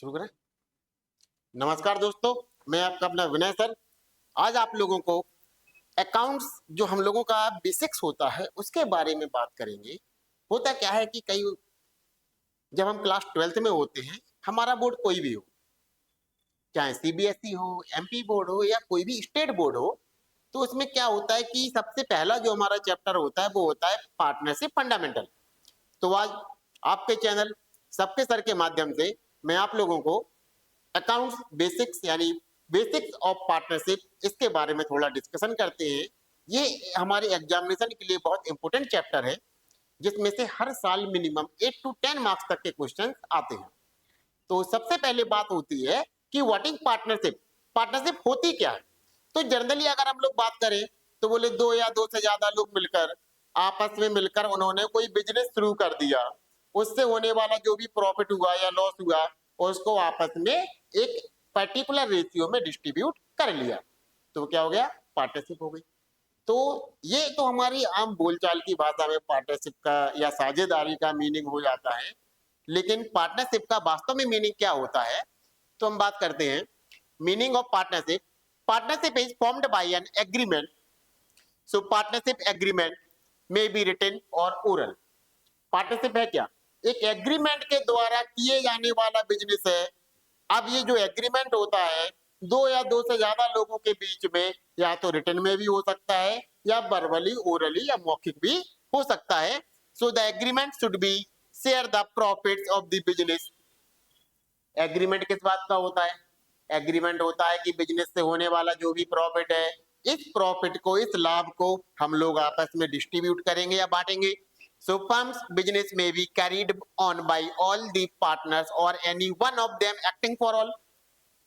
शुरू करें। नमस्कार दोस्तों, मैं आपका अपना विनय सर। आज आप लोगों को अकाउंट्स जो हम लोगों का बेसिक्स होता है उसके बारे में बात करेंगे। होता क्या है कि कई जब हम क्लास 12th में होते हैं, हमारा बोर्ड कोई भी हो, चाहे सीबीएसई हो, एमपी बोर्ड हो या कोई भी स्टेट बोर्ड हो, तो उसमें क्या होता है कि सबसे पहला जो हमारा चैप्टर होता है वो होता है पार्टनरशिप फंडामेंटल। तो आज आपके चैनल सबके सर के माध्यम से मैं आप लोगों को अकाउंट्स बेसिक्स यानी बेसिक्स ऑफ पार्टनरशिप इसके बारे में थोड़ा डिस्कशन करते हैं। ये हमारे एग्जामिनेशन के लिए बहुत इंपॉर्टेंट चैप्टर है, जिसमें से हर साल मिनिमम 8 to 10 मार्क्स तक के क्वेश्चन आते हैं। तो सबसे पहले बात होती है कि व्हाट इज पार्टनरशिप। पार्टनरशिप होती क्या है? तो जनरली अगर हम लोग बात करें तो बोले दो या दो से ज्यादा लोग मिलकर आपस में मिलकर उन्होंने कोई बिजनेस शुरू कर दिया, उससे होने वाला जो भी प्रॉफिट हुआ या लॉस हुआ उसको आपस में एक पर्टिकुलर रेशियो में डिस्ट्रीब्यूट कर लिया, तो क्या हो गया? पार्टनरशिप हो गई। तो ये तो हमारी आम बोलचाल की भाषा में पार्टनरशिप का या साझेदारी का मीनिंग हो जाता है। लेकिन पार्टनरशिप का वास्तव में मीनिंग क्या होता है, तो हम बात करते हैं meaning of partnership. Partnership is formed by an agreement. So partnership agreement may be written और ओरल। पार्टनरशिप है क्या? एक एग्रीमेंट के द्वारा किए जाने वाला बिजनेस है। अब ये जो एग्रीमेंट होता है दो या दो से ज्यादा लोगों के बीच में, या तो रिटन में भी हो सकता है या वर्बली, ओरली या मौखिक भी हो सकता है। So the agreement should be share the profits of the business. Agreement किस बात का होता है? एग्रीमेंट होता है कि बिजनेस से होने वाला जो भी प्रॉफिट है, इस प्रॉफिट को, इस लाभ को हम लोग आपस में डिस्ट्रीब्यूट करेंगे या बांटेंगे। So firm's business may be carried on by all the partners or any one of them acting for all।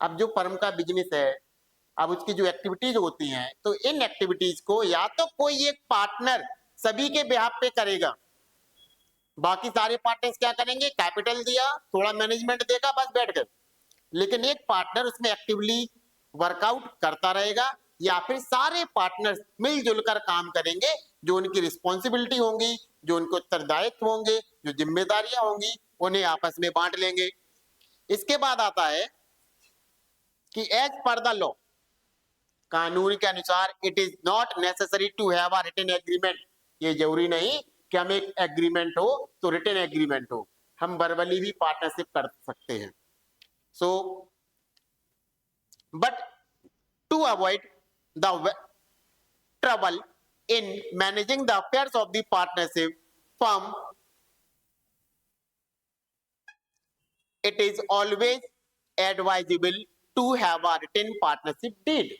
अब जो फर्म का बिजनेस है, अब उसकी जो एक्टिविटीज होती हैं, तो इन एक्टिविटीज को या तो कोई एक पार्टनर सभी के बिहाफ पे करेगा, बाकी सारे पार्टनर्स क्या करेंगे? कैपिटल दिया, थोड़ा मैनेजमेंट देगा, बस बैठ गए। लेकिन एक पार्टनर उसमें एक्टिवली वर्कआउट करता रहेगा, या फिर सारे पार्टनर्स मिलजुल कर काम करेंगे। जो उनकी रिस्पॉन्सिबिलिटी होंगी, जो उनको उत्तरदायित्व होंगे, जो जिम्मेदारियां होंगी, उन्हें आपस में बांट लेंगे। इसके बाद आता है कि एज पर द लॉ, कानून के अनुसार, it is not necessary to have a written agreement. ये जरूरी नहीं कि हम एक एग्रीमेंट हो तो रिटन एग्रीमेंट हो, हम वर्बली भी पार्टनरशिप कर सकते हैं। सो but to avoid the trouble in managing the affairs of the partnership firm, it is always advisable to have a written partnership deed।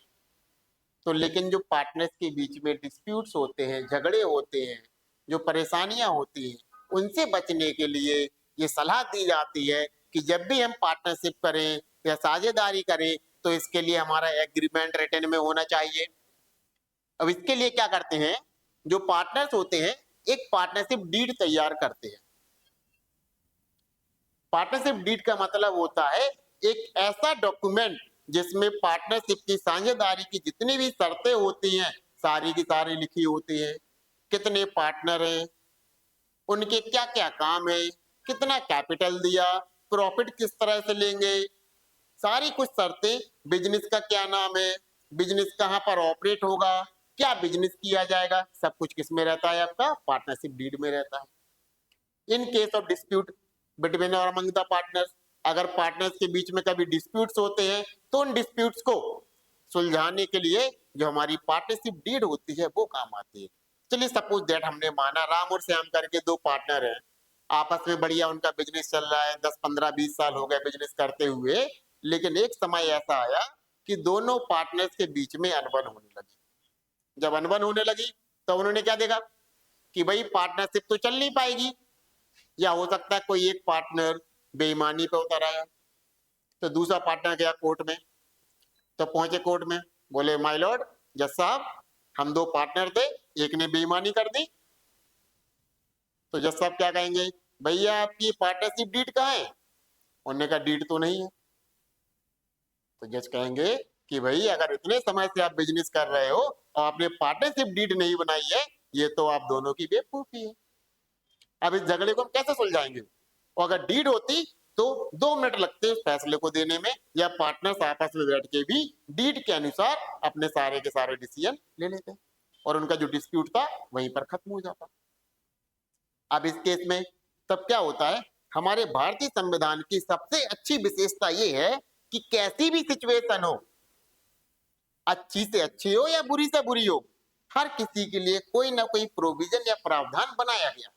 तो लेकिन जो पार्टनर्स के बीच में डिस्प्यूट्स होते हैं, झगड़े होते हैं, जो परेशानियां होती हैं, उनसे बचने के लिए ये सलाह दी जाती है कि जब भी हम पार्टनरशिप करें या साझेदारी करें तो इसके लिए हमारा एग्रीमेंट रिटन में होना चाहिए। अब इसके लिए क्या करते हैं, जो पार्टनर्स होते हैं एक पार्टनरशिप डीड तैयार करते हैं। पार्टनरशिप डीड का मतलब होता है एक ऐसा डॉक्यूमेंट जिसमें पार्टनरशिप की साझेदारी की जितनी भी शर्तें होती हैं सारी की सारी लिखी होती हैं। कितने पार्टनर हैं, उनके क्या क्या काम है, कितना कैपिटल दिया, प्रॉफिट किस तरह से लेंगे, सारी कुछ शर्तें, बिजनेस का क्या नाम है, बिजनेस कहाँ पर ऑपरेट होगा, क्या बिजनेस किया जाएगा, सब कुछ किस में रहता है? आपका पार्टनरशिप डीड में रहता है। इन केस ऑफ डिस्प्यूट बिटवीन और अमंग द पार्टनर्स, अगर पार्टनर्स के बीच में कभी डिस्प्यूट्स होते हैं तो उन डिस्प्यूट्स को सुलझाने के लिए जो हमारी पार्टनरशिप डीड होती है वो काम आती है। चलिए सपोज दैट हमने माना राम और श्याम करके दो पार्टनर हैं, आपस में बढ़िया उनका बिजनेस चल रहा है, 10 15 20 साल हो गए बिजनेस करते हुए। लेकिन एक समय ऐसा आया कि दोनों पार्टनर्स के बीच में अनबन होने लगी। जब अनबन होने लगी तो उन्होंने क्या देखा कि भाई पार्टनरशिप तो चल नहीं पाएगी, या हो सकता है कोई एक पार्टनर बेईमानी पे उतर आया, तो दूसरा पार्टनर गया कोर्ट में। तो पहुंचे कोर्ट में, बोले माय लॉर्ड, जज साहब, हम दो पार्टनर थे, एक ने बेईमानी कर दी। तो जज साहब क्या कहेंगे? भैया आपकी पार्टनरशिप डीड कहाँ है? उन्होंने कहा डीड तो नहीं है। तो जज कहेंगे कि भाई अगर इतने समय से आप बिजनेस कर रहे हो और आपने पार्टनरशिप डीड नहीं बनाई है, ये तो आप दोनों की बेवकूफी है। अब इस झगड़े को हम कैसे सुलझाएंगे? और अगर डीड होती तो 2 मिनट लगते हैं फैसले को देने में, या पार्टनर्स आपस में बैठ के भी डीड के अनुसार अपने सारे के सारे डिसीजन ले लेते हैं और उनका जो डिस्प्यूट था वहीं पर खत्म हो जाता। अब इस केस में तब क्या होता है, हमारे भारतीय संविधान की सबसे अच्छी विशेषता ये है कि कैसी भी सिचुएशन हो, अच्छी से अच्छी हो या बुरी से बुरी हो, हर किसी के लिए कोई ना कोई प्रोविजन या प्रावधान बनाया गया।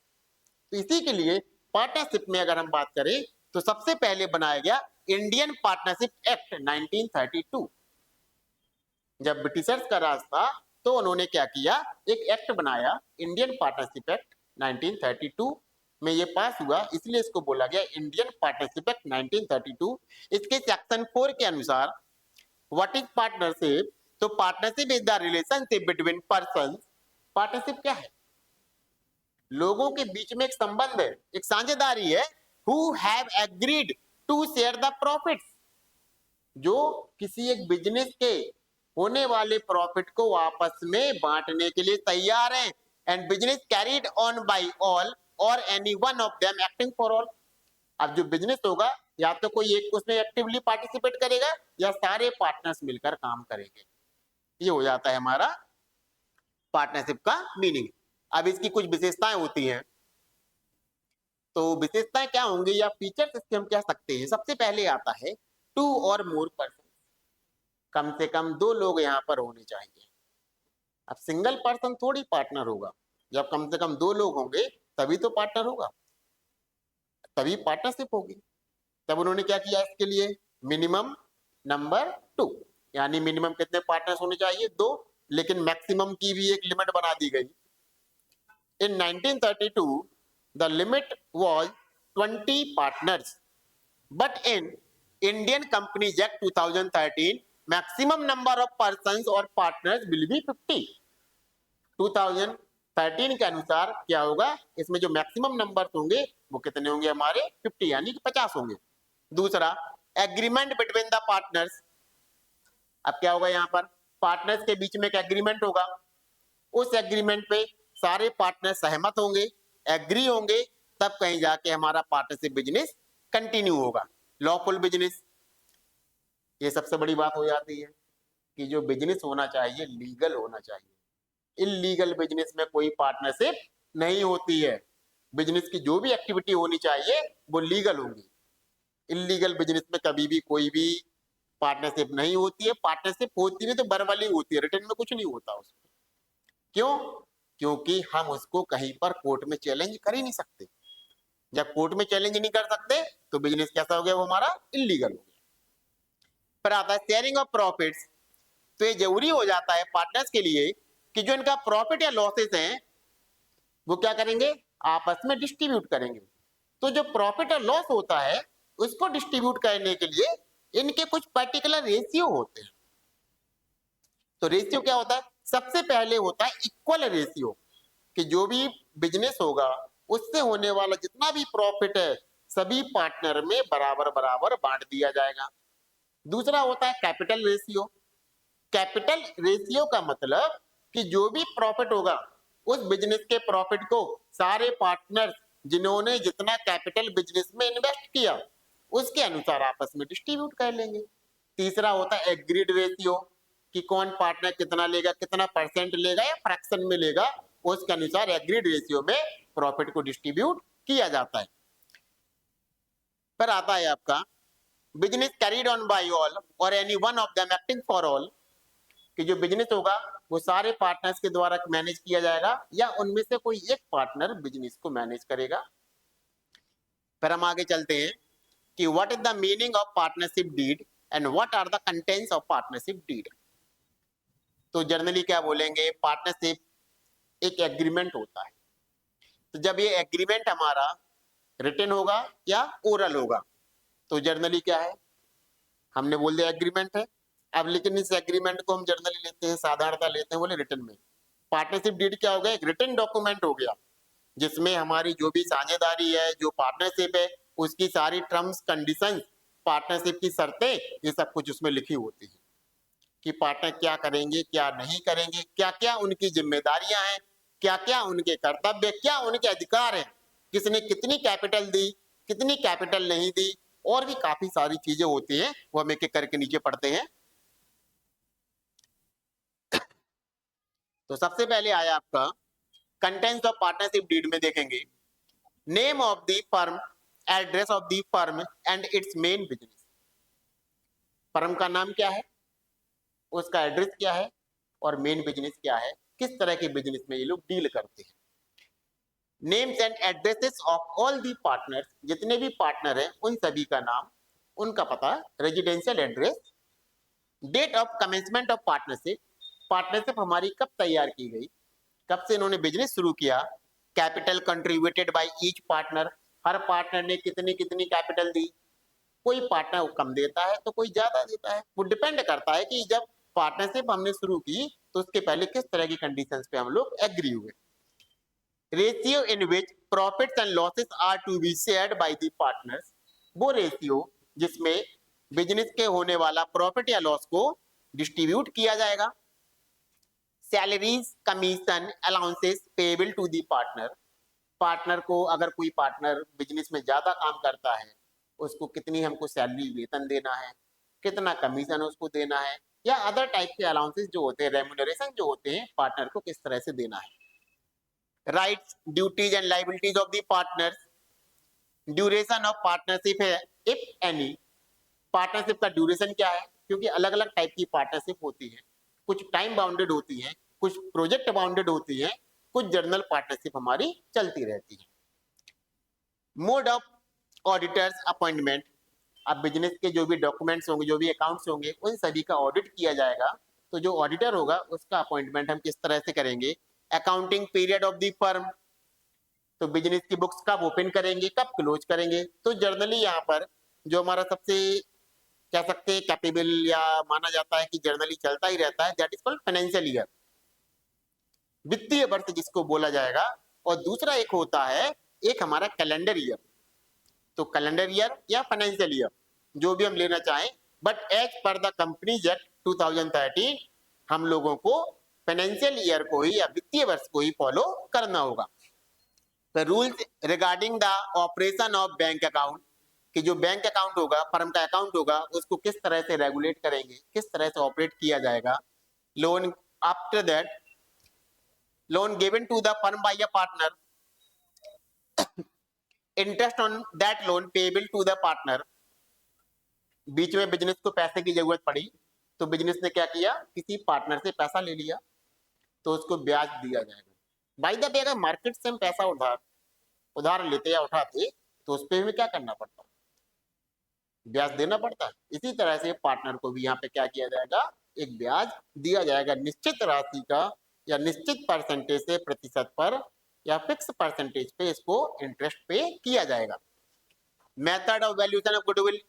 तो इसी के लिए पार्टनरशिप में अगर हम बात करें तो सबसे पहले बनाया गया इंडियन पार्टनरशिप एक्ट 1932। जब ब्रिटिशर्स का राज था तो उन्होंने क्या किया, एक एक्ट बनाया, इंडियन पार्टनरशिप एक्ट 1932 में ये पास हुआ, इसलिए इसको बोला गया इंडियन पार्टनरशिप एक्ट 1932। इसके सेक्शन 4 के अनुसार व्हाट इज पार्टनरशिप, तो partnership is the relationship between persons. Partnership क्या है, लोगों के बीच में एक संबंध है, एक साझेदारी है, who have agreed to share the profits, जो किसी एक बिजनेस के होने वाले प्रॉफिट को आपस में बांटने के लिए तैयार हैं। And business carried on by all और any one of them acting for all. अब जो बिजनेस होगा या तो कोई एक उसमें एक्टिवली पार्टिसिपेट करेगा या सारे पार्टनर्स मिलकर काम करेंगे। ये हो जाता है हमारा पार्टनरशिप का मीनिंग। अब इसकी कुछ विशेषताएं होती हैं, तो विशेषताएं क्या होंगी या फीचर्स इसके हम कह सकते हैं। सबसे पहले आता है टू और मोर पर्सन, कम से कम 2 लोग यहाँ पर होने चाहिए। अब सिंगल पर्सन थोड़ी पार्टनर होगा, जब कम से कम 2 लोग होंगे तभी तो पार्टनर होगा, तभी पार्टनरशिप होगी। तब उन्होंने क्या किया, इसके लिए मिनिमम नंबर 2, यानी मिनिमम कितने पार्टनर्स होने चाहिए, 2, लेकिन मैक्सिमम की भी एक लिमिट बना दी गई। इन 1932 the limit was 20 partners, but in Indian Companies Act 2013 maximum number of persons or partners will be 50। 2013 के अनुसार क्या होगा, इसमें जो मैक्सिमम नंबर होंगे वो कितने होंगे हमारे 50, यानी कि 50 होंगे। दूसरा, एग्रीमेंट बिटवीन द पार्टनर्स। अब क्या होगा, यहाँ पर पार्टनर्स के बीच में एक एग्रीमेंट होगा, उस एग्रीमेंट पे सारे पार्टनर सहमत होंगे, एग्री होंगे, तब कहीं जाके हमारा पार्टनरशिप बिजनेस कंटिन्यू होगा, लॉफुल बिजनेस। ये सबसे बड़ी बात हो जाती है कि जो बिजनेस होना चाहिए लीगल होना चाहिए। इल्लीगल बिजनेस में कोई पार्टनरशिप नहीं होती है। बिजनेस की जो भी एक्टिविटी होनी चाहिए वो लीगल होगी। इल्लीगल बिजनेस में कभी भी कोई भी पार्टनरशिप नहीं होती है। पार्टनरशिप होती है तो वर्बली होती है, रिटर्न में कुछ नहीं होता उसमें। क्यों? क्योंकि हम उसको कहीं पर कोर्ट में चैलेंज कर ही नहीं सकते। जब कोर्ट में चैलेंज नहीं कर सकते तो बिजनेस कैसा हो गया, वो हमारा इल्लीगल हो गया। फिर आता है शेयरिंग ऑफ प्रॉफिट्स। तो ये जरूरी हो जाता है पार्टनर्स के लिए कि जो इनका प्रॉफिट या लॉसेस हैं वो क्या करेंगे, आपस में डिस्ट्रीब्यूट करेंगे। तो जो प्रॉफिट और लॉस होता है उसको डिस्ट्रीब्यूट करने के लिए इनके कुछ पर्टिकुलर रेशियो होते हैं। तो रेशियो क्या होता है, सबसे पहले होता है इक्वल रेशियो, कि जो भी बिजनेस होगा उससे होने वाला जितना भी प्रॉफिट है सभी पार्टनर में बराबर बराबर बांट दिया जाएगा। दूसरा होता है कैपिटल रेशियो। कैपिटल रेशियो का मतलब कि जो भी प्रॉफिट होगा उस बिजनेस के प्रॉफिट को सारे पार्टनर्स जिन्होंने जितना कैपिटल बिजनेस में इन्वेस्ट किया उसके अनुसार आपस में डिस्ट्रीब्यूट कर लेंगे। तीसरा होता है एग्रीड रेशियो, कि कौन पार्टनर कितना लेगा, कितना परसेंट लेगा या फ्रैक्शन में लेगा, उसके अनुसार एग्रीड रेशियो में प्रॉफिट को डिस्ट्रीब्यूट किया जाता है। फिर आता है आपका business carried on by all और any one of them acting for all, कि जो बिजनेस होगा वो सारे पार्टनर्स के द्वारा मैनेज किया जाएगा या उनमें से कोई एक पार्टनर बिजनेस को मैनेज करेगा। फिर हम आगे चलते हैं कि what is the meaning of partnership deed and what are the contents of partnership deed. तो जनरली क्या बोलेंगे, पार्टनरशिप एक एग्रीमेंट होता है। तो जब ये एग्रीमेंट हमारा रिटन होगा या ओरल होगा, तो जर्नली क्या है, हमने बोल दिया एग्रीमेंट है। अब लेकिन इस एग्रीमेंट को हम जर्नली लेते हैं, साधारणता लेते हैं, बोले रिटन में। पार्टनरशिप डीड क्या हो गया, एक रिटन डॉक्यूमेंट हो गया जिसमें हमारी जो भी साझेदारी है, जो पार्टनरशिप है, उसकी सारी टर्म्स कंडीशंस, पार्टनरशिप की शर्तें, ये सब कुछ उसमें लिखी होती है कि पार्टनर क्या करेंगे, क्या नहीं करेंगे, क्या क्या उनकी जिम्मेदारियां हैं, क्या क्या उनके कर्तव्य, क्या उनके अधिकार हैं, किसने कितनी कैपिटल दी, कितनी कैपिटल नहीं दी, और भी काफी सारी चीजें होती हैं, वो हम एक एक करके नीचे पढ़ते हैं। तो सबसे पहले आया आपका कंटेंट्स ऑफ पार्टनरशिप डीड में देखेंगे name of the firm, address of the firm and it's main business. Firm का नाम क्या है, उसका एड्रेस क्या है और मेन बिजनेस क्या है, किस तरह के बिजनेस में ये लोग डील करते हैं। Names and addresses of all the partners, जितने भी पार्टनर हैं उन सभी का नाम, उनका पता, residential address, date of commencement of partnership, partnership हमारी कब तैयार की गई, कब से इन्होंने बिजनेस शुरू किया, capital contributed by each partner, her partner ने कितनी कितनी कैपिटल दी, कोई पार्टनर कम देता है तो कोई ज्यादा देता है, वो डिपेंड करता है कि जब पार्टनरशिप हमने शुरू की तो उसके पहले किस तरह की कंडीशंस पे हम लोग एग्री हुए। Ratio in which profits and losses are to be shared by the partners, वो रेशियो जिसमें बिजनेस के होने वाला प्रॉफिट या लॉस को डिस्ट्रीब्यूट किया जाएगा। Salaries, commission, allowances payable to the partner, partner को अगर कोई पार्टनर बिजनेस में ज्यादा काम करता है उसको कितनी हमको सैलरी वेतन देना है, कितना कमीशन उसको देना है, या अदर टाइप के अलाउंसेस जो होते हैं, रेम्यूनरेशन जो होते हैं पार्टनर को किस तरह से देना है। Rights, duties and liabilities of the partners, duration of partnership है इफ एनी, पार्टनरशिप का ड्यूरेशन क्या है, क्योंकि अलग अलग टाइप की पार्टनरशिप होती है, कुछ टाइम बाउंडेड होती है, कुछ प्रोजेक्ट बाउंडेड होती है, कुछ जर्नल पार्टनरशिप हमारी चलती रहती है। मोड ऑफ ऑडिटर्स अपॉइंटमेंट, अब बिजनेस के जो भी डॉक्यूमेंट्स होंगे, जो भी अकाउंट्स होंगे, उन सभी का ऑडिट किया जाएगा, तो जो ऑडिटर होगा उसका अपॉइंटमेंट हम किस तरह से करेंगे। Accounting period of the firm, तो बिजनेस की बुक्स कब ओपन करेंगे, कब क्लोज करेंगे, तो जर्नली यहाँ पर जो हमारा सबसे कह सकते हैं कैपेबल या माना जाता है कि जर्नली चलता ही रहता है, that is called financial year, वित्तीय वर्ष जिसको बोला जाएगा। और दूसरा एक होता है एक हमारा कैलेंडर ईयर, तो कैलेंडर ईयर या फाइनेंशियल ईयर जो भी हम लेना चाहें, but as per the companies act 2013 हम लोगों को फाइनेंशियल ईयर को ही या वित्तीय वर्ष को ही फॉलो करना होगा। तो rules regarding the operation of bank account, कि जो बैंक अकाउंट होगा, फर्म का अकाउंट होगा, उसको किस तरह से रेगुलेट करेंगे, किस तरह से ऑपरेट किया जाएगा। Loan, after that loan given to the firm by a partner, interest on that loan payable to the partner, बीच में बिजनेस को पैसे की जरूरत पड़ी तो बिजनेस ने क्या किया, किसी पार्टनर से पैसा ले लिया तो उसको ब्याज दिया जाएगा। बाय द वे अगर मार्केट से हम पैसा उधार लेते या उठाते तो उस पर हमें क्या करना पड़ता, ब्याज देना पड़ता है। इसी तरह से पार्टनर को भी यहाँ पे क्या किया जाएगा, एक ब्याज दिया जाएगा निश्चित राशि का या निश्चित परसेंटेज से प्रतिशत पर या फिक्स परसेंटेज पे इसको इंटरेस्ट पे किया जाएगा। Method of valuation of goodwill,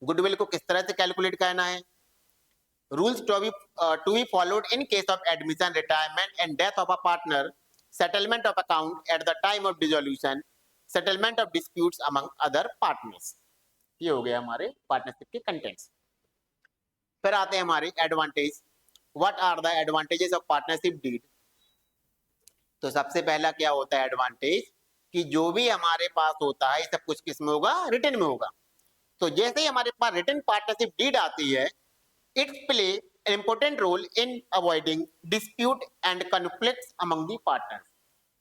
goodwill को किस तरह से कैलकुलेट करना है। Rules to be followed in case of admission, retirement and death of a partner, settlement of account at the time of dissolution, settlement of disputes among other partners. ये हो गया हमारे पार्टनरशिप के कंटेंट्स। फिर आते हैं हमारे advantage. What are the advantages of partnership deed. तो सबसे पहला क्या होता है एडवांटेज, कि जो भी हमारे पास होता है सब कुछ किस में होगा, रिटन में होगा। तो जैसे ही हमारे पास रिटन पार्टनरशिप डीड आती है, it play an important role in avoiding dispute and conflicts among the partners।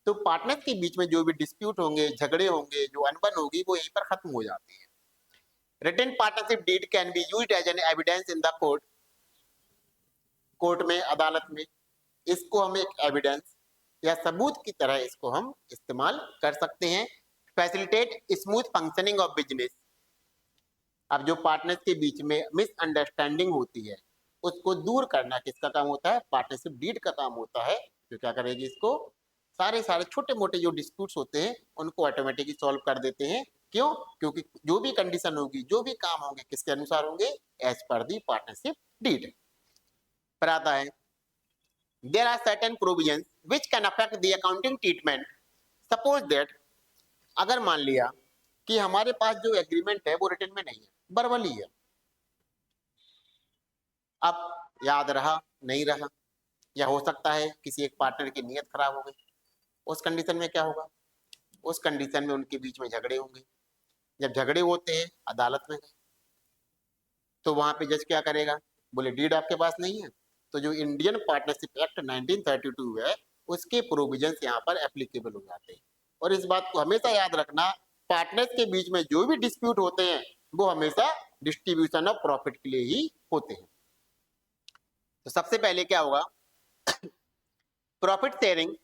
तो पार्टनर्स के बीच में जो भी डिस्प्यूट होंगे, झगड़े होंगे, जो अनबन होगी, वो यहीं पर खत्म हो जाती है। Written partnership deed can be used as an evidence in the court, court में, अदालत में इसको हम एक एविडेंस या सबूत की तरह इसको हम इस्तेमाल कर सकते हैं। Facilitate smooth functioning of business, अब जो पार्टनर्स के बीच में मिसअंडरस्टैंडिंग होती है उसको दूर करना किसका काम होता है, पार्टनरशिप डीड का काम होता है। जो क्या करेगी, इसको सारे छोटे मोटे जो डिस्प्यूट्स होते हैं उनको ऑटोमेटिकली सॉल्व कर देते हैं। क्यों, क्योंकि जो भी कंडीशन होगी, जो भी काम होंगे, किसके अनुसार होंगे, एज पर दी पार्टनरशिप डीड। पर आता है there are certain provisions which can affect the accounting treatment. Suppose that, अगर मान लिया कि हमारे पास जो एग्रीमेंट है वो रिटन में नहीं है, वर्बली है, अब याद रहा नहीं रहा, या हो सकता है किसी एक पार्टनर की नीयत खराब हो गई, उस कंडीशन में क्या होगा, उस कंडीशन में उनके बीच में झगड़े होंगे, जब झगड़े होते हैं अदालत में गए तो वहां पे जज क्या करेगा, बोले डीड आपके पास नहीं है, तो जो इंडियन पार्टनरशिप एक्ट 1932 है उसके प्रोविजंस यहाँ पर एप्लीकेबल हो जाते हैं। और इस बात को हमेशा याद रखना, पार्टनर्स के बीच में जो भी डिस्प्यूट होते हैं वो हमेशा डिस्ट्रीब्यूशन ऑफ प्रॉफिट के लिए ही होते हैं। तो सबसे पहले क्या होगा, profit sharing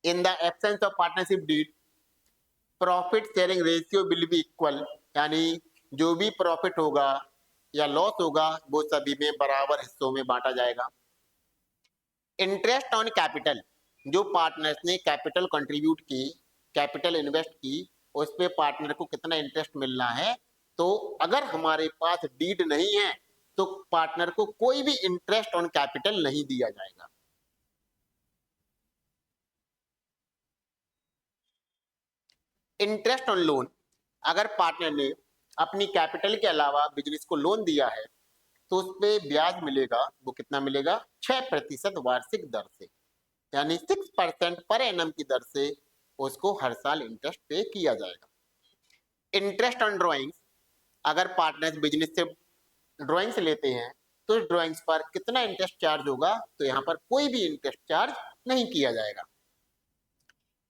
in the absence of partnership deed, profit sharing ratio will be equal, यानी जो भी प्रॉफिट होगा या लॉस होगा वो सभी में बराबर हिस्सों में बांटा जाएगा। इंटरेस्ट ऑन कैपिटल, जो पार्टनर्स ने कैपिटल कंट्रीब्यूट की, कैपिटल इन्वेस्ट की, उस पे पार्टनर को कितना इंटरेस्ट मिलना है। तो अगर हमारे पास डीड नहीं है तो पार्टनर को कोई भी इंटरेस्ट ऑन कैपिटल नहीं दिया जाएगा। इंटरेस्ट ऑन लोन, अगर पार्टनर ने अपनी कैपिटल के अलावा बिजनेस को लोन दिया है तो उस पे ब्याज मिलेगा, वो कितना मिलेगा, 6% वार्षिक दर से, यानी 6% पर एनम की दर से उसको हर साल इंटरेस्ट पे किया जाएगा। इंटरेस्ट ऑन ड्रॉइंग्स, अगर पार्टनर्स बिजनेस से ड्रॉइंग्स लेते हैं तो इस ड्रॉइंग्स पर कितना इंटरेस्ट चार्ज होगा, तो यहाँ पर कोई भी इंटरेस्ट चार्ज नहीं किया जाएगा।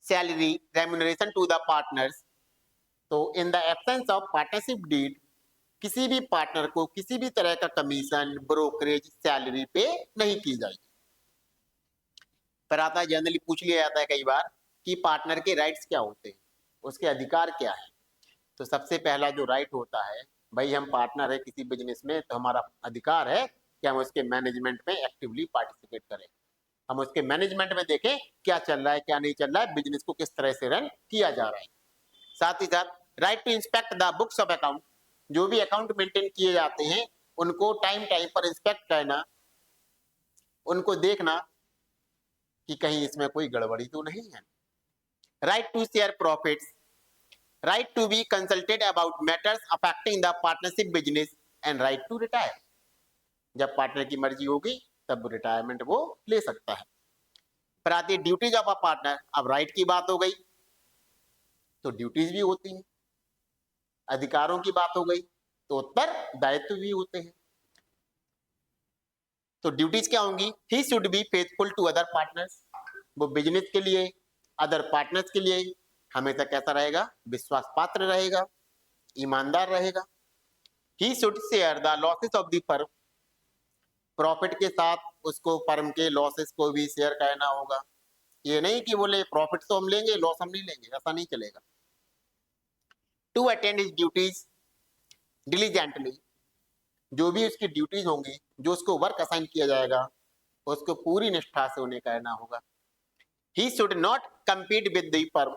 Salary remuneration to the partners, तो in the absence of partnership deed किसी भी पार्टनर को किसी भी तरह का कमीशन, ब्रोकरेज, सैलरी पे नहीं की जाएगी। पर आता है, जनरली पूछ लिया जाता है कई बार कि पार्टनर के राइट्स क्या होते हैं, उसके अधिकार क्या है। तो सबसे पहला जो राइट होता है, भाई हम पार्टनर है किसी बिजनेस में तो हमारा अधिकार है कि हम उसके मैनेजमेंट में एक्टिवली पार्टिसिपेट करें, हम उसके मैनेजमेंट में देखें क्या चल रहा है क्या नहीं चल रहा है, बिजनेस को किस तरह से रन किया जा रहा है। साथ ही साथ right to inspect the books of account, जो भी अकाउंट मेंटेन किए जाते हैं उनको टाइम टाइम पर इंस्पेक्ट करना, उनको देखना कि कहीं इसमें कोई गड़बड़ी तो नहीं है। Right to share profits, right to be consulted about matters affecting the partnership business and right to retire, जब पार्टनर की मर्जी होगी तब रिटायरमेंट वो ले सकता है। फिर आती है ड्यूटीज ऑफ अ पार्टनर, अब राइट की बात हो गई तो ड्यूटीज भी होती हैं, अधिकारों की बात हो गई तो उत्तरदायित्व भी होते हैं। तो ड्यूटीज क्या होंगी, he should be faithful to other partners, वो बिजनेस के लिए, अदर पार्टनर्स के लिए हमेशा कैसा रहेगा, विश्वास पात्र रहेगा, ईमानदार रहेगा। He should share the losses of the firm, profit के साथ उसको फर्म के लॉसेस को भी शेयर करना होगा। ये नहीं कि बोले प्रॉफिट तो हम लेंगे लॉस हम नहीं लेंगे, ऐसा नहीं चलेगा। To attend his duties diligently, जो भी उसकी ड्यूटीज होंगी, जो उसको वर्क असाइन किया जाएगा उसको पूरी निष्ठा से उन्हें करना होगा। He should not compete with the firm,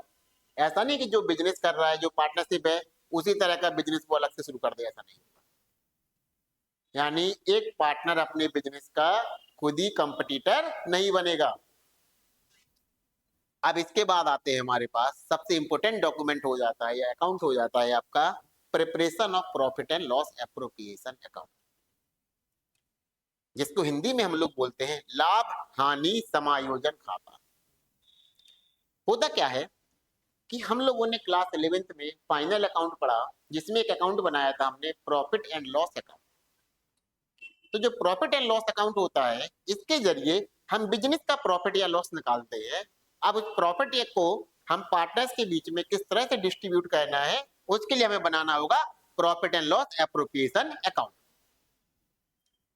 ऐसा नहीं कि जो बिजनेस कर रहा है, जो पार्टनरशिप है उसी तरह का बिजनेस वो अलग से शुरू कर दे, ऐसा नहीं होगा। यानी एक पार्टनर अपने बिजनेस का खुद ही कंपटीटर नहीं बनेगा। अब इसके बाद आते हैं हमारे पास सबसे इंपॉर्टेंट डॉक्यूमेंट हो जाता है या अकाउंट हो जाता है आपका preparation of profit and loss appropriation account, जिसको हिंदी में हम लोग बोलते हैं लाभ हानि समायोजन खाता। होता क्या है कि हम लोगों ने क्लास 11th में फाइनल अकाउंट पढ़ा, जिसमें एक अकाउंट बनाया था हमने प्रॉफिट एंड लॉस अकाउंट। तो जो प्रॉफिट एंड लॉस अकाउंट होता है इसके जरिए हम बिजनेस का प्रॉफिट या लॉस निकालते हैं। अब उस प्रॉफिट को हम पार्टनर्स के बीच में किस तरह से डिस्ट्रीब्यूट करना है उसके लिए हमें बनाना होगा profit and loss appropriation account.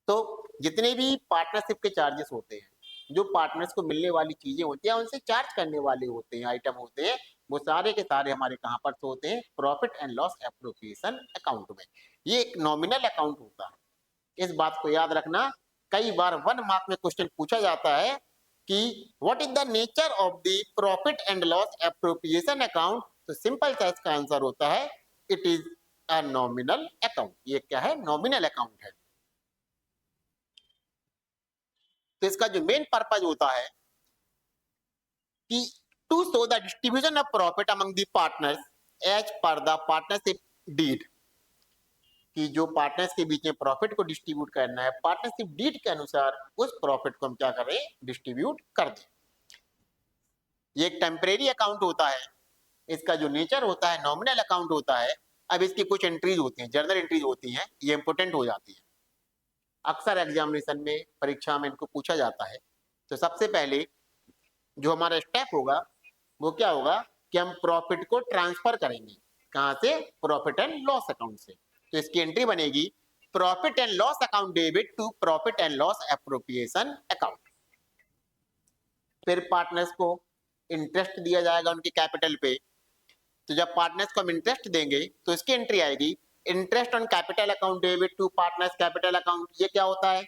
तो जितने भी पार्टनरशिप के चार्जेस होते हैं, जो पार्टनर्स को मिलने वाली चीजें होती हैं, उनसे चार्ज करने वाले होते हैं, आइटम होते हैं, वो सारे के सारे हमारे कहां पर होते हैं, profit and loss appropriation account में। ये एक नॉमिनल अकाउंट होता है, इस बात को याद रखना। कई बार 1 मार्क में क्वेश्चन पूछा जाता है कि what is the nature of the profit and loss appropriation account, तो सिंपल सा इसका आंसर होता है it is a nominal account. ये क्या है, नॉमिनल अकाउंट है। तो इसका जो मेन पर्पज होता है कि to show the distribution of profit among the partners as per the partnership deed, कि जो पार्टनर्स के बीच में प्रॉफिट को डिस्ट्रीब्यूट करना है पार्टनरशिप डीड के अनुसार, उस प्रॉफिट को हम क्या करें, डिस्ट्रीब्यूट कर दें। ये एक टेम्परेरी अकाउंट होता है, इसका जो नेचर होता है नॉमिनल अकाउंट होता है। अब इसकी कुछ एंट्रीज होती हैं, जर्नल एंट्रीज होती हैं, ये इंपोर्टेंट हो जाती है, अक्सर एग्जामिनेशन में, परीक्षा में इनको पूछा जाता है। तो सबसे पहले जो हमारा स्टेप होगा वो क्या होगा कि हम प्रॉफिट को ट्रांसफर करेंगे, कहां से, प्रॉफिट एंड लॉस अकाउंट से। तो इसकी एंट्री बनेगी profit and loss account debit to profit and loss appropriation account. फिर पार्टनर्स को इंटरेस्ट दिया जाएगा उनके कैपिटल पे। तो जब पार्टनर्स को हम इंटरेस्ट देंगे तो इसकी एंट्री आएगी interest on capital account debit to partners capital account. ये क्या होता है,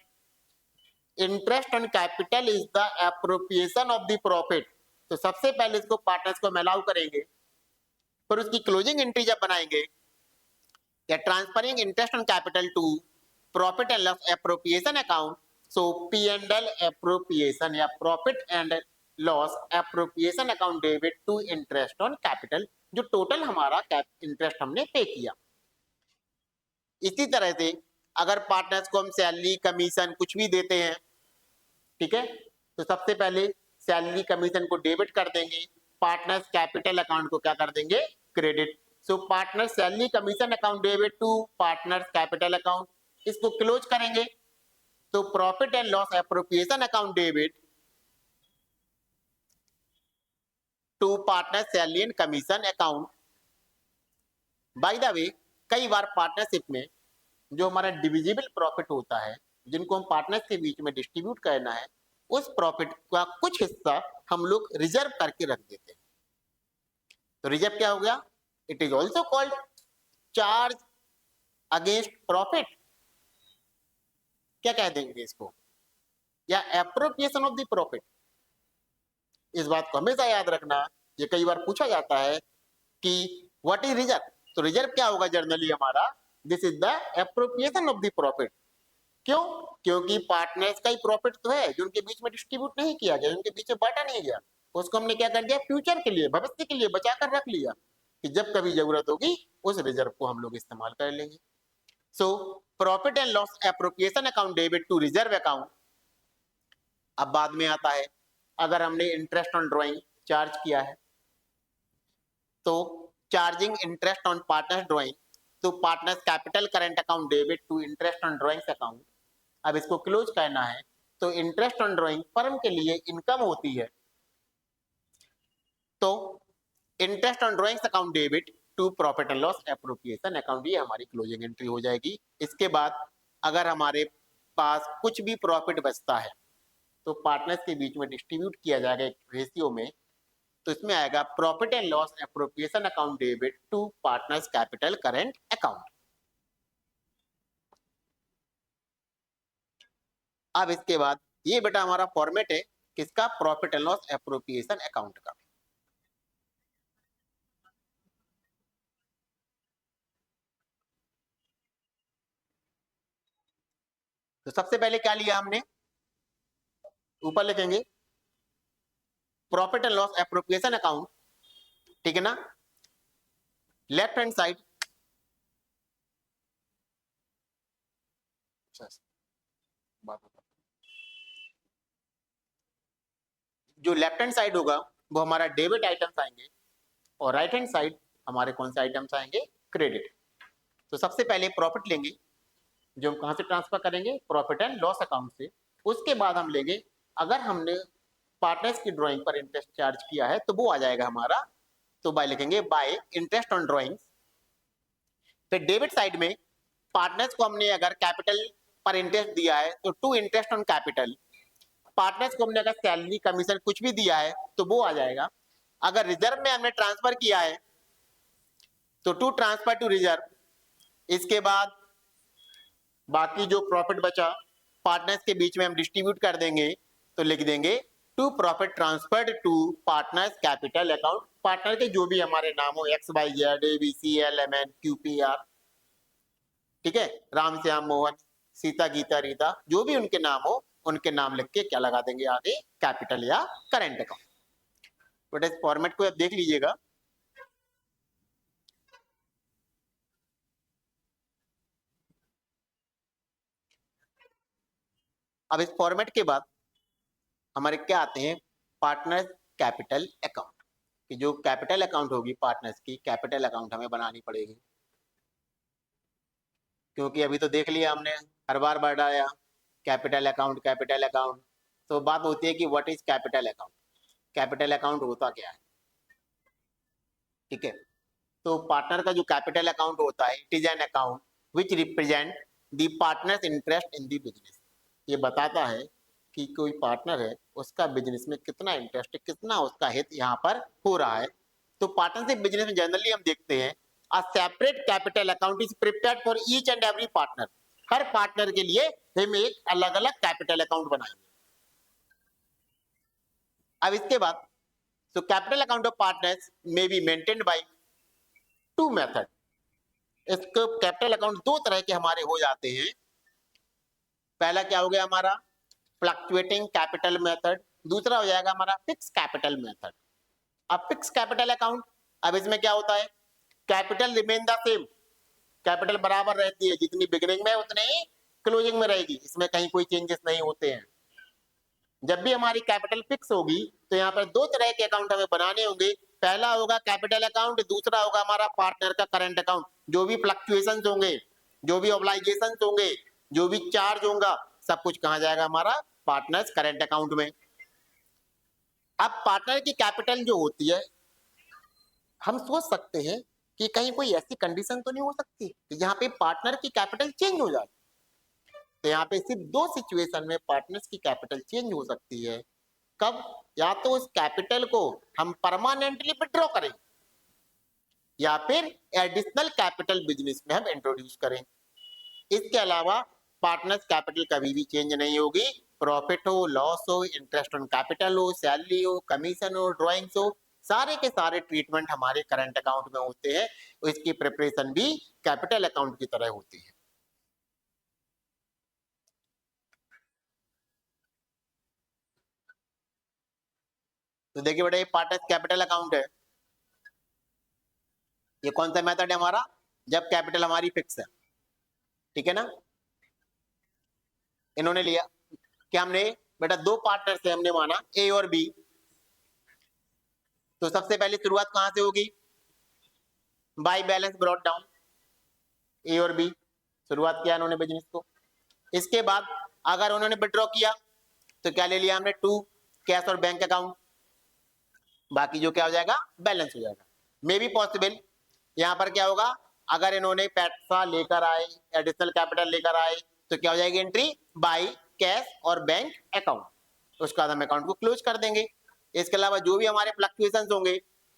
interest on capital is the appropriation of the profit. तो सबसे पहले इसको पार्टनर्स को हम अलाउ करेंगे, फिर उसकी क्लोजिंग एंट्री जब बनाएंगे या transferring interest on capital to profit and loss appropriation account. So P and L appropriation या profit and loss appropriation account debit to interest on capital, जो टोटल हमारा इंटरेस्ट हमने पे किया। इसी तरह से अगर पार्टनर्स को हम सैलरी कमीशन कुछ भी देते हैं, ठीक है, तो सबसे पहले सैलरी कमीशन को डेबिट कर देंगे, पार्टनर्स कैपिटल अकाउंट को क्या कर देंगे, credit. So partner salary commission account debit to partners capital account, इसको क्लोज करेंगे। तो profit and loss appropriation account debit to partner salary and commission account. By the way, कई बार पार्टनरशिप में जो हमारा डिविजिबल प्रॉफिट होता है, जिनको हम पार्टनर्स के बीच में डिस्ट्रीब्यूट करना है, उस प्रॉफिट का कुछ हिस्सा हम लोग रिजर्व करके रख देते हैं। तो रिजर्व क्या हो गया, it is also called charge against profit, क्या कह देंगे इसको, या एप्रोप्रिएशन ऑफ द प्रॉफिट। इस बात को हमेशा याद रखना, ये कई बार पूछा जाता है कि व्हाट इज रिजर्व। तो रिजर्व क्या होगा जनरली हमारा, this is the appropriation of the profit. क्यों, क्योंकि पार्टनर्स का ही प्रॉफिट तो है जो उनके बीच में डिस्ट्रीब्यूट नहीं किया गया, उनके बीच में बांटा नहीं गया, उसको हमने क्या कर दिया, फ्यूचर के लिए, भविष्य के लिए बचा कर रख लिया कि जब कभी जरूरत होगी उस रिजर्व को हम लोग इस्तेमाल कर लेंगे। So profit and loss appropriation account debit to reserve account. अब बाद में आता है, अगर हमने इंटरेस्ट ऑन ड्रॉइंग चार्ज किया है तो charging interest on partners drawing to partners capital current account debit to interest on drawings account. अब इसको क्लोज करना है। तो इंटरेस्ट ऑन ड्रॉइंग फर्म के लिए इनकम होती है, तो interest on drawings account debit to profit and loss appropriation account, ये हमारी क्लोजिंग एंट्री हो जाएगी। इसके बाद अगर हमारे पास कुछ भी प्रॉफिट बचता है तो पार्टनर्स के बीच में डिस्ट्रीब्यूट किया जाएगा एक रेशियो में। तो इसमें आएगा profit and loss appropriation account debit to partners capital current account. अब इसके बाद ये बेटा हमारा फॉर्मेट है किसका, profit and loss appropriation account का। तो सबसे पहले क्या लिया हमने, ऊपर लिखेंगे profit and loss appropriation account, ठीक है ना। लेफ्ट हैंड साइड जो लेफ्ट हैंड साइड होगा वो हमारा डेबिट आइटम्स आएंगे और राइट हैंड साइड हमारे कौन से आइटम्स आएंगे, क्रेडिट। तो सबसे पहले प्रॉफिट लेंगे जो हम कहां से ट्रांसफर करेंगे, प्रॉफिट एंड लॉस अकाउंट से। उसके बाद हम लेंगे, अगर हमने पार्टनर्स की ड्राइंग पर इंटरेस्ट चार्ज किया है तो वो आ जाएगा हमारा, तो बाय लिखेंगे बाय इंटरेस्ट ऑन ड्राइंग्स। फिर डेबिट साइड में पार्टनर्स को हमने अगर कैपिटल पर इंटरेस्ट दिया है तो to interest on capital. Partners को हमने अगर सैलरी कमीशन कुछ भी दिया है तो वो आ जाएगा। अगर रिजर्व में हमने ट्रांसफर किया है तो टू ट्रांसफर टू रिजर्व। इसके बाद बाकी जो प्रॉफिट बचा पार्टनर्स के बीच में हम डिस्ट्रीब्यूट कर देंगे, तो लिख देंगे to profit transferred to partners capital account. Partner के जो भी हमारे नाम हो, X Y Z A B C L M N Q P R, ठीक है, राम श्याम मोहन सीता गीता रीता, जो भी उनके नाम हो उनके नाम लिख के क्या लगा देंगे आगे, कैपिटल या करंट अकाउंट। बट इस फॉर्मेट को आप देख लीजिएगा। अब इस फॉर्मेट के बाद हमारे क्या आते हैं, पार्टनर कैपिटल अकाउंट। कि जो कैपिटल अकाउंट होगी पार्टनर्स की, कैपिटल अकाउंट हमें बनानी पड़ेगी, क्योंकि अभी तो देख लिया हमने, हर बार बढ़ाया कैपिटल अकाउंट कैपिटल अकाउंट। तो बात होती है कि what is capital account, capital account होता क्या है। ठीक है, तो पार्टनर का जो कैपिटल अकाउंट होता है, it is an account which represent the partners interest in the business. ये बताता है कि कोई पार्टनर है, उसका बिजनेस में कितना इंटरेस्ट है, कितना उसका हित यहाँ पर हो रहा है। तो पार्टनरशिप बिजनेस में जनरली हम देखते हैं a separate capital account is prepared for each and every partner. Her partner के लिए हम एक अलग अलग कैपिटल अकाउंट बनाएंगे। अब इसके बाद so capital account of partners may be maintained by two method। इसको कैपिटल अकाउंट दो तरह के हमारे हो जाते हैं। पहला क्या हो गया हमारा फ्लक्चुएटिंग कैपिटल मेथड, दूसरा हो जाएगा हमारा फिक्स कैपिटल मेथड। अब फिक्स कैपिटल अकाउंट, अब इसमें क्या होता है, capital remain the same, capital बराबर रहती है, जितनी बिगिनिंग में उतनी ही क्लोजिंग में रहेगी, इसमें कहीं कोई चेंजेस नहीं होते हैं। जब भी हमारी कैपिटल फिक्स होगी तो यहाँ पर दो तरह के अकाउंट हमें बनाने होंगे। पहला होगा कैपिटल अकाउंट, दूसरा होगा हमारा पार्टनर का करंट अकाउंट। जो भी फ्लक्चुएशंस होंगे, जो भी ऑब्लाइगेशंस होंगे, जो भी चार्ज होगा, सब कुछ कहाँ जाएगा, हमारा पार्टनर्स करंट अकाउंट में। अब पार्टनर की कैपिटल जो होती है, हम सोच सकते हैं कि कहीं कोई ऐसी कंडीशन तो नहीं हो सकती कि यहाँ पे पार्टनर की कैपिटल चेंज हो जाए। तो यहाँ पे सिर्फ दो सिचुएशन में पार्टनर्स की कैपिटल चेंज हो सकती है। कब, या तो उस कैपिटल को हम परमानेंटली विड्रॉ करें या फिर एडिशनल कैपिटल बिजनेस में हम इंट्रोड्यूस करें। इसके अलावा पार्टनर्स कैपिटल कभी भी चेंज नहीं होगी। प्रॉफिट हो, लॉस हो, इंटरेस्ट ऑन कैपिटल हो, सैलरी हो, कमीशन हो, ड्रॉइंग्स हो, सारे के सारे ट्रीटमेंट हमारे करंट अकाउंट में होते हैं। इसकी प्रिपरेशन भी कैपिटल अकाउंट की तरह होती है। तो देखिए बेटा, ये पार्टनर्स कैपिटल अकाउंट है। ये कौन सा मेथड है हमारा, जब कैपिटल हमारी फिक्स है। ठीक है ना, इन्होंने लिया कि हमने बेटा दो पार्टनर से हमने माना ए और बी। तो सबसे पहले शुरुआत कहां से होगी, बाय बैलेंस ब्रॉट डाउन, ए और बी शुरुआत किया इन्होंने बिजनेस को। इसके बाद अगर उन्होंने विड्रॉ किया तो क्या ले लिया हमने, टू कैश और बैंक अकाउंट, बाकी जो क्या हो जाएगा, बैलेंस हो जाएगा। मे बी पॉसिबल यहाँ पर क्या होगा, अगर इन्होंने पैसा लेकर आए, एडिशनल कैपिटल लेकर आए, तो क्या हो जाएगी एंट्री, बाय कैश और बैंक अकाउंट, उसके बाद हम अकाउंट को क्लोज कर देंगे। इसके अलावा जो भी हमारे फ्लक्चुएशंस होंगे,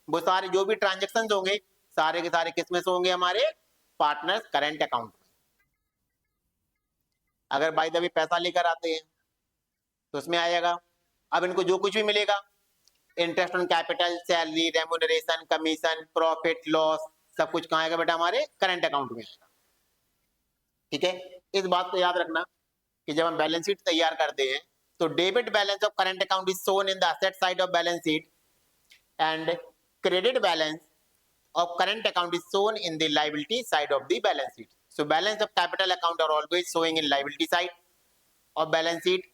वो सारे जो भी ट्रांजेक्शन होंगे, सारे के सारे किसमें से होंगे, हमारे पार्टनर्स करंट अकाउंट में। अगर बाय द वे पैसा लेकर आते हैं तो उसमें आएगा, अब इनको जो कुछ भी मिलेगा, interest on capital, salary, remuneration, commission, profit, loss, सब कुछ कहाँ आएगा बेटा, हमारे करंट अकाउंट में आएगा। ठीक है, इस बात को याद रखना कि जब हम बैलेंस शीट तैयार करते हैं तो debit balance of current account is shown in the asset side of balance sheet and credit balance of current account is shown in the liability side of the balance sheet. So balance of capital account are always showing in liability side of balance sheet,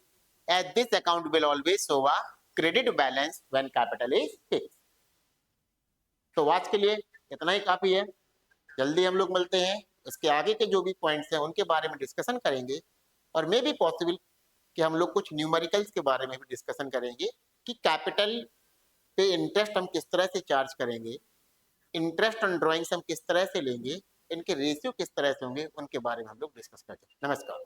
as this account will always show a credit balance when capital is fixed. तो आज के लिए इतना ही काफी है। जल्दी हम लोग मिलते हैं, इसके आगे के जो भी पॉइंट्स हैं उनके बारे में डिस्कशन करेंगे, और मे बी पॉसिबल कि हम लोग कुछ न्यूमेरिकल्स के बारे में भी डिस्कशन करेंगे कि कैपिटल पे इंटरेस्ट हम किस तरह से चार्ज करेंगे, इंटरेस्ट ऑन ड्राइंग्स हम किस तरह से लेंगे, इनके रेशियो किस तरह से होंगे, उनके बारे में हम लोग डिस्कस करते हैं। नमस्कार।